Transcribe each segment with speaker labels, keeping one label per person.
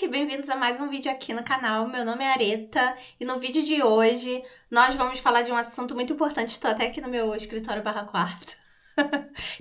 Speaker 1: gente! Bem-vindos a mais um vídeo aqui no canal. Meu nome é Areta e no vídeo de hoje nós vamos falar de um assunto muito importante. Estou até aqui no meu escritório /quarto.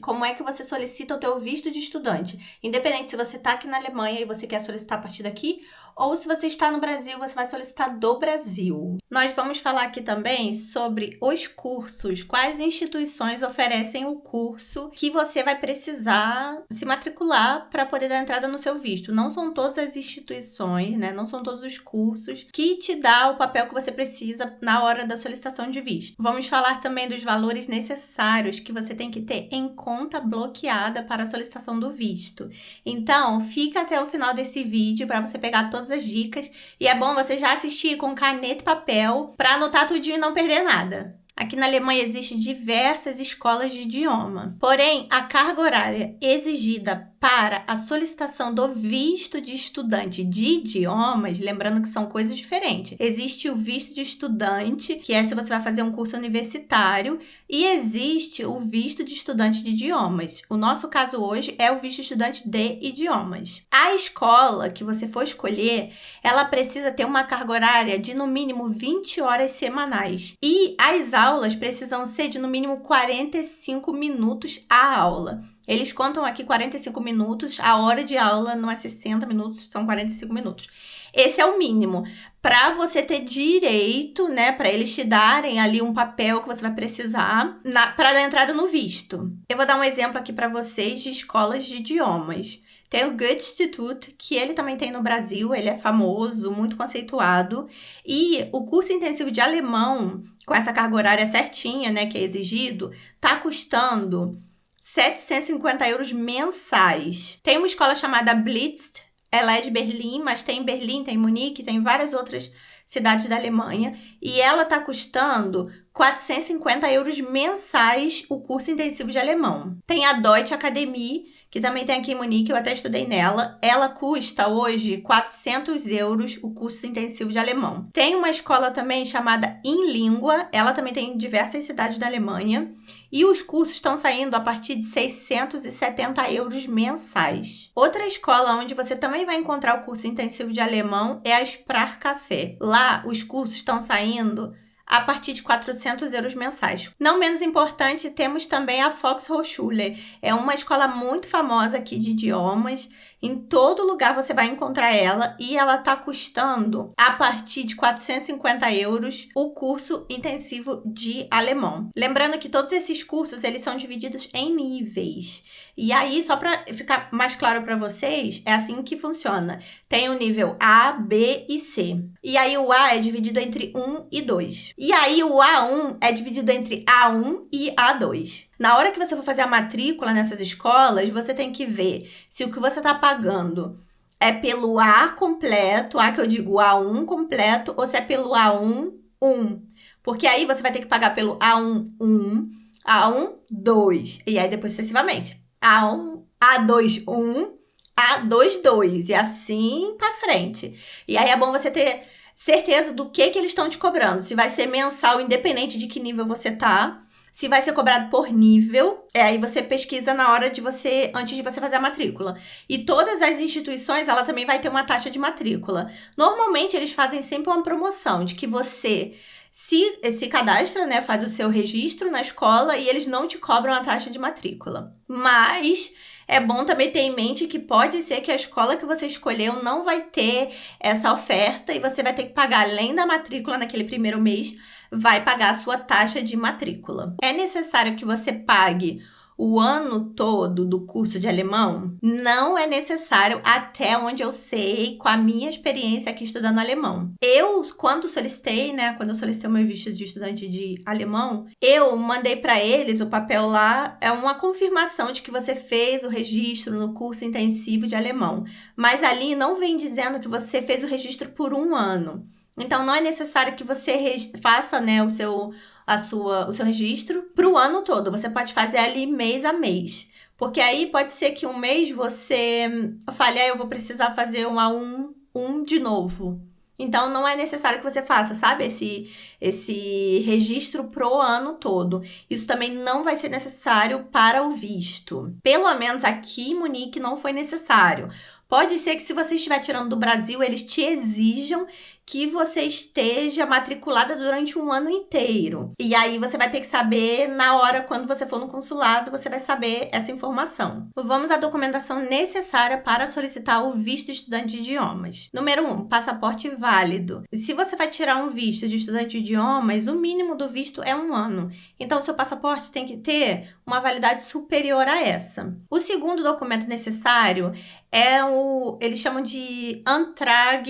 Speaker 1: Como é que você solicita o teu visto de estudante? Independente se você está aqui na Alemanha e você quer solicitar a partir daqui, ou se você está no Brasil, você vai solicitar do Brasil. Nós vamos falar aqui também sobre os cursos, quais instituições oferecem o curso que você vai precisar se matricular para poder dar entrada no seu visto. Não são todas as instituições, né? Não são todos os cursos que te dá o papel que você precisa na hora da solicitação de visto. Vamos falar também dos valores necessários que você tem que ter em conta bloqueada para a solicitação do visto. Então, fica até o final desse vídeo para você pegar todas as dicas e é bom você já assistir com caneta e papel para anotar tudinho e não perder nada. Aqui na Alemanha existem diversas escolas de idioma, porém a carga horária exigida para a solicitação do visto de estudante de idiomas, lembrando que são coisas diferentes. Existe o visto de estudante, que é se você vai fazer um curso universitário, e existe o visto de estudante de idiomas. O nosso caso hoje é o visto de estudante de idiomas. A escola que você for escolher, ela precisa ter uma carga horária de no mínimo 20 horas semanais. E as aulas precisam ser de no mínimo 45 minutos a aula. Eles contam aqui 45 minutos, a hora de aula não é 60 minutos, são 45 minutos. Esse é o mínimo. Para você ter direito, né, para eles te darem ali um papel que você vai precisar para dar entrada no visto. Eu vou dar um exemplo aqui para vocês de escolas de idiomas. Tem o Goethe-Institut, que ele também tem no Brasil, ele é famoso, muito conceituado. E o curso intensivo de alemão, com essa carga horária certinha, né, que é exigido, tá custando 750 euros mensais. Tem uma escola chamada Blitz, ela é de Berlim, mas tem em Berlim, tem em Munique, tem em várias outras cidades da Alemanha. E ela tá custando 450 euros mensais o curso intensivo de alemão. Tem a Deutsche Akademie, que também tem aqui em Munique, eu até estudei nela. Ela custa hoje 400 euros o curso intensivo de alemão. Tem uma escola também chamada InLingua, ela também tem em diversas cidades da Alemanha. E os cursos estão saindo a partir de 670 euros mensais. Outra escola onde você também vai encontrar o curso intensivo de alemão é a Sprachcafé. Lá, os cursos estão saindo a partir de 400 euros mensais. Não menos importante, temos também a Volkshochschule. É uma escola muito famosa aqui de idiomas. Em todo lugar você vai encontrar ela e ela está custando a partir de 450 euros o curso intensivo de alemão. Lembrando que todos esses cursos eles são divididos em níveis. E aí, só para ficar mais claro para vocês, é assim que funciona. Tem o nível A, B e C. E aí o A é dividido entre 1 e 2. E aí o A1 é dividido entre A1 e A2. Na hora que você for fazer a matrícula nessas escolas, você tem que ver se o que você está pagando é pelo A completo, A que eu digo A1 completo, ou se é pelo A1, 1. Porque aí você vai ter que pagar pelo A1, 1, A1, 2. E aí depois sucessivamente. A1, A2, 1, A2, 2. E assim pra frente. E aí é bom você ter certeza do que eles estão te cobrando. Se vai ser mensal, independente de que nível você tá. Se vai ser cobrado por nível, aí você pesquisa na hora de você, antes de você fazer a matrícula. E todas as instituições, ela também vai ter uma taxa de matrícula. Normalmente, eles fazem sempre uma promoção de que você se cadastra, né, faz o seu registro na escola e eles não te cobram a taxa de matrícula. Mas é bom também ter em mente que pode ser que a escola que você escolheu não vai ter essa oferta e você vai ter que pagar, além da matrícula naquele primeiro mês, vai pagar a sua taxa de matrícula. É necessário que você pague o ano todo do curso de alemão? Não é necessário, até onde eu sei, com a minha experiência aqui estudando alemão. Quando eu solicitei o meu visto de estudante de alemão, eu mandei para eles o papel lá, é uma confirmação de que você fez o registro no curso intensivo de alemão. Mas ali não vem dizendo que você fez o registro por 1 ano. Então, não é necessário que você faça, né, o seu registro para o ano todo. Você pode fazer ali mês a mês. Porque aí pode ser que um mês você fale, eu vou precisar fazer um A1 de novo. Então, não é necessário que você faça, sabe? Esse registro pro ano todo. Isso também não vai ser necessário para o visto. Pelo menos aqui em Munique não foi necessário. Pode ser que se você estiver tirando do Brasil, eles te exijam que você esteja matriculada durante um ano inteiro. E aí você vai ter que saber na hora, quando você for no consulado, você vai saber essa informação. Vamos à documentação necessária para solicitar o visto de estudante de idiomas. Número 1, passaporte válido. Se você vai tirar um visto de estudante de idiomas, o mínimo do visto é 1 ano. Então, o seu passaporte tem que ter uma validade superior a essa. O segundo documento necessário eles chamam de Antrag,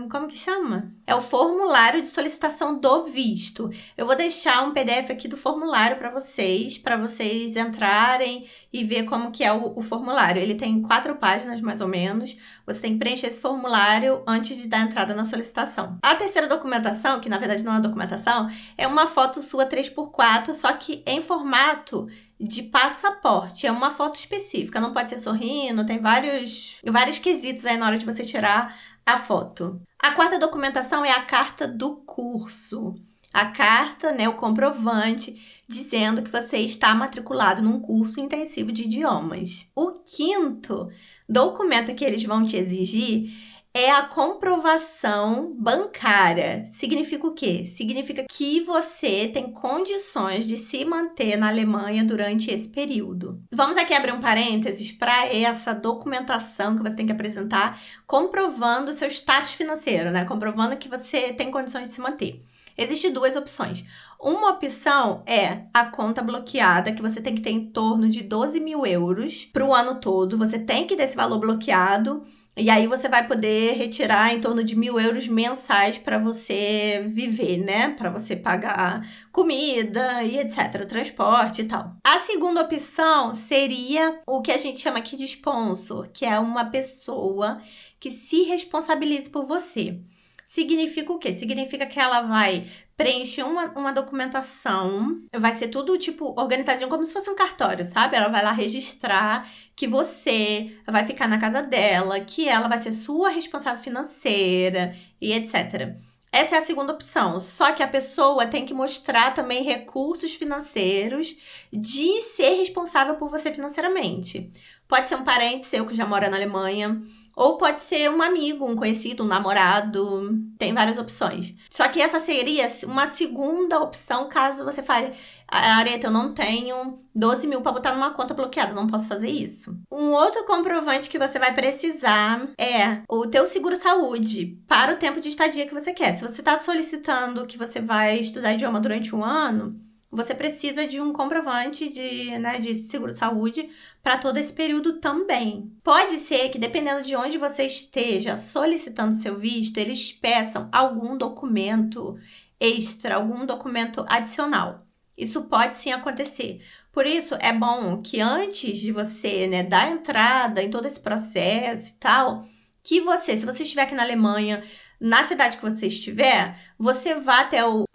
Speaker 1: como que chama? É o formulário de solicitação do visto. Eu vou deixar um PDF aqui do formulário para vocês entrarem e ver como que é o formulário. Ele tem 4 páginas, mais ou menos. Você tem que preencher esse formulário antes de dar entrada na solicitação. A terceira documentação, que na verdade não é uma documentação, é uma foto sua 3x4, só que em formato de passaporte. É uma foto específica, não pode ser sorrindo, tem vários quesitos aí na hora de você tirar a foto. A quarta documentação é a carta do curso. A carta, né, o comprovante, dizendo que você está matriculado num curso intensivo de idiomas. O quinto documento que eles vão te exigir é a comprovação bancária. Significa o quê? Significa que você tem condições de se manter na Alemanha durante esse período. Vamos aqui abrir um parênteses para essa documentação que você tem que apresentar, comprovando o seu status financeiro, né? Comprovando que você tem condições de se manter. Existem 2 opções. Uma opção é a conta bloqueada, que você tem que ter em torno de 12 mil euros para o ano todo. Você tem que ter esse valor bloqueado. E aí você vai poder retirar em torno de 1.000 euros mensais para você viver, né? Para você pagar comida e etc, transporte e tal. A segunda opção seria o que a gente chama aqui de sponsor, que é uma pessoa que se responsabilize por você. Significa o quê? Significa que ela vai preencher uma documentação, vai ser tudo, tipo, organizadinho, como se fosse um cartório, sabe? Ela vai lá registrar que você vai ficar na casa dela, que ela vai ser sua responsável financeira e etc. Essa é a segunda opção, só que a pessoa tem que mostrar também recursos financeiros de ser responsável por você financeiramente. Pode ser um parente seu que já mora na Alemanha, ou pode ser um amigo, um conhecido, um namorado, tem várias opções. Só que essa seria uma segunda opção caso você fale, Areta, eu não tenho 12 mil para botar numa conta bloqueada, não posso fazer isso. Um outro comprovante que você vai precisar é o teu seguro-saúde para o tempo de estadia que você quer. Se você está solicitando que você vai estudar idioma durante 1 ano, você precisa de um comprovante de seguro-saúde para todo esse período também. Pode ser que, dependendo de onde você esteja solicitando seu visto, eles peçam algum documento extra, algum documento adicional. Isso pode sim acontecer. Por isso, é bom que antes de você, dar entrada em todo esse processo e tal, que você, se você estiver aqui na Alemanha, na cidade que você estiver, você vá até o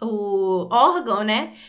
Speaker 1: órgão,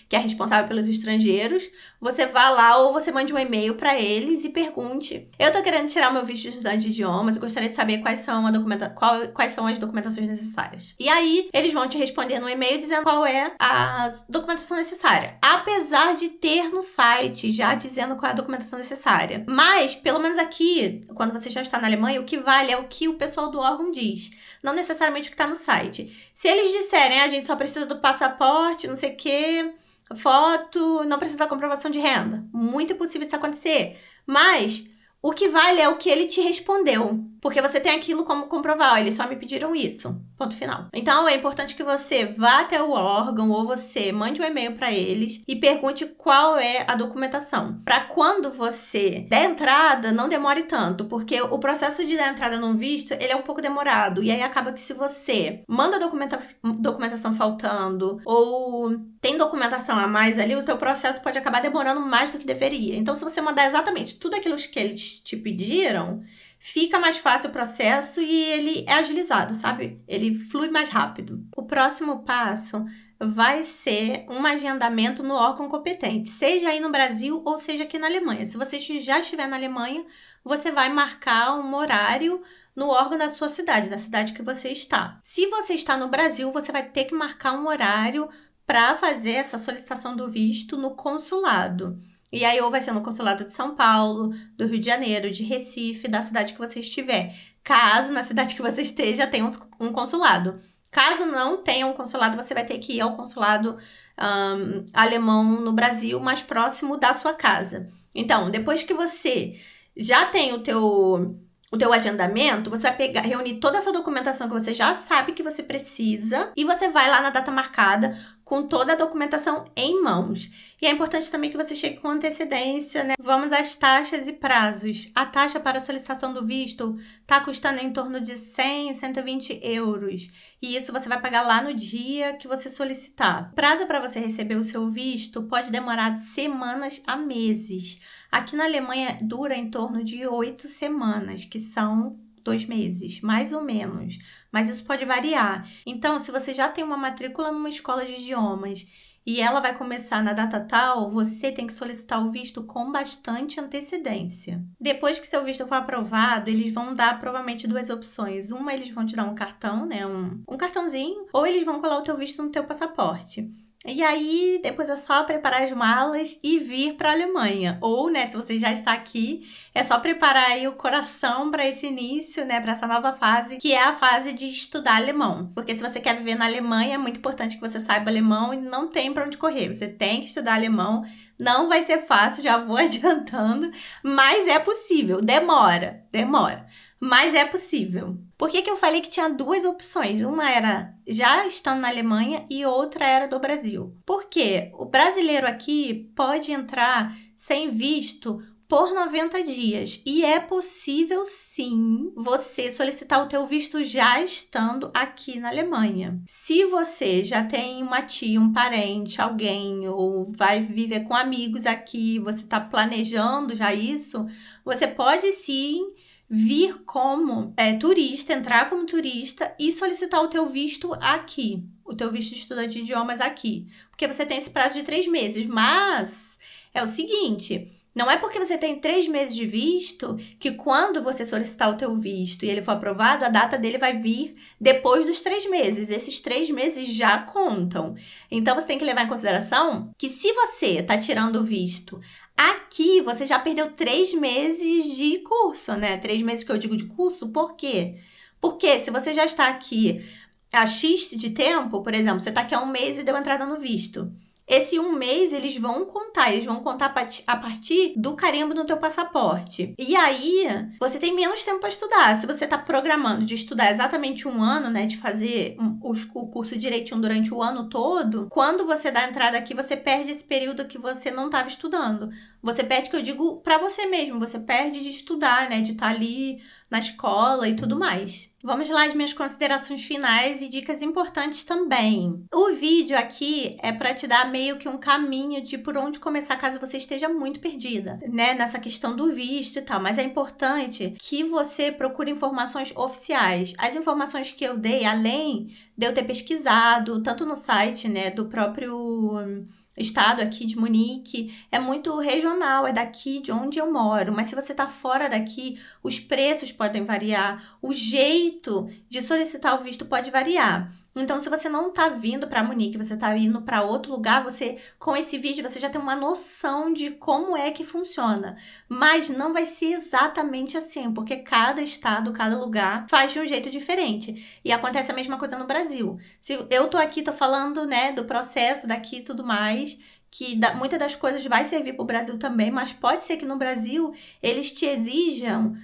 Speaker 1: que é responsável pelos estrangeiros, você vá lá ou você mande um e-mail para eles e pergunte: eu tô querendo tirar meu visto de estudante de idiomas, eu gostaria de saber quais são as documentações necessárias. E aí, eles vão te responder no e-mail dizendo qual é a documentação necessária. Apesar de ter no site já dizendo qual é a documentação necessária. Mas, pelo menos aqui, quando você já está na Alemanha, o que vale é o que o pessoal do órgão diz, não necessariamente o que está no site. Se eles disserem, a gente só precisa do passaporte, não sei o quê, foto, não precisa da comprovação de renda. Muito impossível isso acontecer. Mas o que vale é o que ele te respondeu. Porque você tem aquilo como comprovar. Eles só me pediram isso. Ponto final. Então, é importante que você vá até o órgão ou você mande um e-mail para eles e pergunte qual é a documentação. Para quando você der entrada, não demore tanto. Porque o processo de dar entrada num visto, ele é um pouco demorado. E aí acaba que se você manda documentação faltando ou tem documentação a mais ali, o seu processo pode acabar demorando mais do que deveria. Então, se você mandar exatamente tudo aquilo que eles te pediram, fica mais fácil o processo e ele é agilizado, sabe? Ele flui mais rápido. O próximo passo vai ser um agendamento no órgão competente, seja aí no Brasil ou seja aqui na Alemanha. Se você já estiver na Alemanha, você vai marcar um horário no órgão da sua cidade, da cidade que você está. Se você está no Brasil, você vai ter que marcar um horário para fazer essa solicitação do visto no consulado. E aí, ou vai ser no consulado de São Paulo, do Rio de Janeiro, de Recife, da cidade que você estiver. caso na cidade que você esteja tenha um consulado. Caso não tenha um consulado, você vai ter que ir ao consulado alemão no Brasil, mais próximo da sua casa. Então, depois que você já tem o teu agendamento, você vai reunir toda essa documentação que você já sabe que você precisa e você vai lá na data marcada com toda a documentação em mãos. E é importante também que você chegue com antecedência, né? Vamos às taxas e prazos. A taxa para a solicitação do visto está custando em torno de 100, 120 euros. E isso você vai pagar lá no dia que você solicitar. O prazo para você receber o seu visto pode demorar de semanas a meses. Aqui na Alemanha dura em torno de 8 semanas, que são 2 meses, mais ou menos. Mas isso pode variar. Então, se você já tem uma matrícula numa escola de idiomas e ela vai começar na data tal, você tem que solicitar o visto com bastante antecedência. Depois que seu visto for aprovado, eles vão dar provavelmente 2 opções. Uma, eles vão te dar um cartão, né? Um cartãozinho, ou eles vão colar o teu visto no teu passaporte. E aí, depois é só preparar as malas e vir para a Alemanha. Ou, né, se você já está aqui, é só preparar aí o coração para esse início, né, para essa nova fase, que é a fase de estudar alemão. Porque se você quer viver na Alemanha, é muito importante que você saiba alemão e não tem para onde correr. Você tem que estudar alemão. Não vai ser fácil, já vou adiantando, mas é possível. Demora. Mas é possível. Por que eu falei que tinha 2 opções? Uma era já estando na Alemanha e outra era do Brasil. Porque o brasileiro aqui pode entrar sem visto por 90 dias. E é possível, sim, você solicitar o teu visto já estando aqui na Alemanha. Se você já tem uma tia, um parente, alguém, ou vai viver com amigos aqui, você está planejando já isso, você pode sim vir como turista, entrar como turista e solicitar o teu visto aqui, o teu visto de estudante de idiomas aqui, porque você tem esse prazo de 3 meses, mas é o seguinte, não é porque você tem 3 meses de visto que quando você solicitar o teu visto e ele for aprovado, a data dele vai vir depois dos 3 meses, esses 3 meses já contam, então você tem que levar em consideração que se você está tirando o visto aqui, você já perdeu 3 meses de curso, né? 3 meses que eu digo de curso, por quê? Porque se você já está aqui há X de tempo, por exemplo, você está aqui há 1 mês e deu entrada no visto. Esse 1 mês, eles vão contar a partir do carimbo no teu passaporte. E aí, você tem menos tempo para estudar. Se você está programando de estudar exatamente 1 ano, né, de fazer o curso direitinho durante o ano todo, quando você dá entrada aqui, você perde esse período que você não estava estudando. Você perde, que eu digo, para você mesmo, você perde de estudar, né, de estar ali na escola e tudo mais. Vamos lá às minhas considerações finais e dicas importantes também. O vídeo aqui é para te dar meio que um caminho de por onde começar caso você esteja muito perdida, né, nessa questão do visto e tal, mas é importante que você procure informações oficiais. As informações que eu dei, além de eu ter pesquisado, tanto no site, né, do próprio estado aqui de Munique, é muito regional, é daqui de onde eu moro, mas se você tá fora daqui, os preços podem variar, o jeito de solicitar o visto pode variar. Então, se você não tá vindo para Munique, você tá indo para outro lugar, com esse vídeo, você já tem uma noção de como é que funciona. Mas não vai ser exatamente assim, porque cada estado, cada lugar faz de um jeito diferente. E acontece a mesma coisa no Brasil. Se eu tô aqui, tô falando, né, do processo daqui e tudo mais, que muitas das coisas vai servir para o Brasil também, mas pode ser que no Brasil eles te exijam,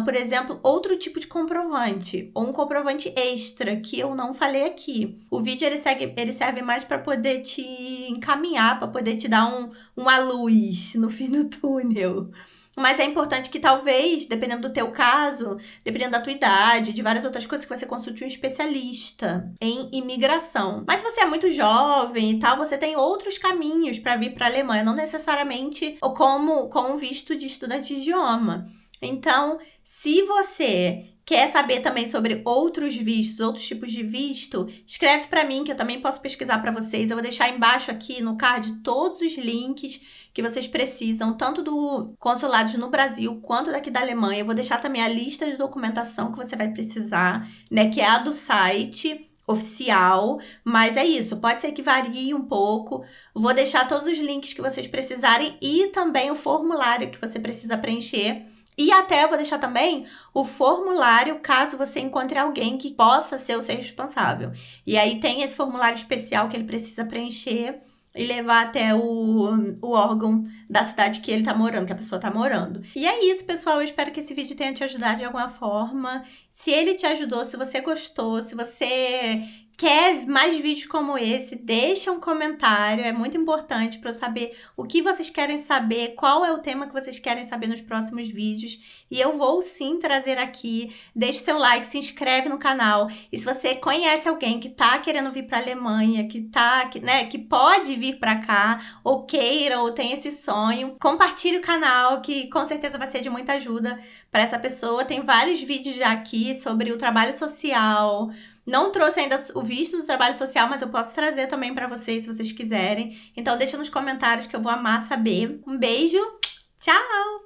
Speaker 1: por exemplo, outro tipo de comprovante, ou um comprovante extra, que eu não falei aqui. O vídeo ele serve mais para poder te encaminhar, para poder te dar uma luz no fim do túnel. Mas é importante que talvez, dependendo do teu caso, dependendo da tua idade, de várias outras coisas, que você consulte um especialista em imigração. Mas se você é muito jovem e tal, você tem outros caminhos para vir para a Alemanha, não necessariamente com visto de estudante de idioma. Então, se você quer saber também sobre outros vistos, outros tipos de visto, escreve para mim que eu também posso pesquisar para vocês. Eu vou deixar embaixo aqui no card todos os links que vocês precisam, tanto do consulados no Brasil quanto daqui da Alemanha. Eu vou deixar também a lista de documentação que você vai precisar, né, que é a do site oficial, mas é isso, pode ser que varie um pouco. Vou deixar todos os links que vocês precisarem e também o formulário que você precisa preencher. E até eu vou deixar também o formulário, caso você encontre alguém que possa ser o seu responsável. E aí tem esse formulário especial que ele precisa preencher e levar até o órgão da cidade que ele tá morando, que a pessoa tá morando. E é isso, pessoal. Eu espero que esse vídeo tenha te ajudado de alguma forma. Se ele te ajudou, se você gostou, se você quer mais vídeos como esse, deixa um comentário. É muito importante para eu saber o que vocês querem saber, qual é o tema que vocês querem saber nos próximos vídeos. E eu vou sim trazer aqui. Deixa o seu like, se inscreve no canal. E se você conhece alguém que tá querendo vir para a Alemanha, que pode vir para cá, ou queira, ou tem esse sonho, compartilhe o canal, que com certeza vai ser de muita ajuda para essa pessoa. Tem vários vídeos já aqui sobre o trabalho social. Não trouxe ainda o visto do trabalho social, mas eu posso trazer também para vocês, se vocês quiserem. Então deixa nos comentários que eu vou amar saber. Um beijo, tchau!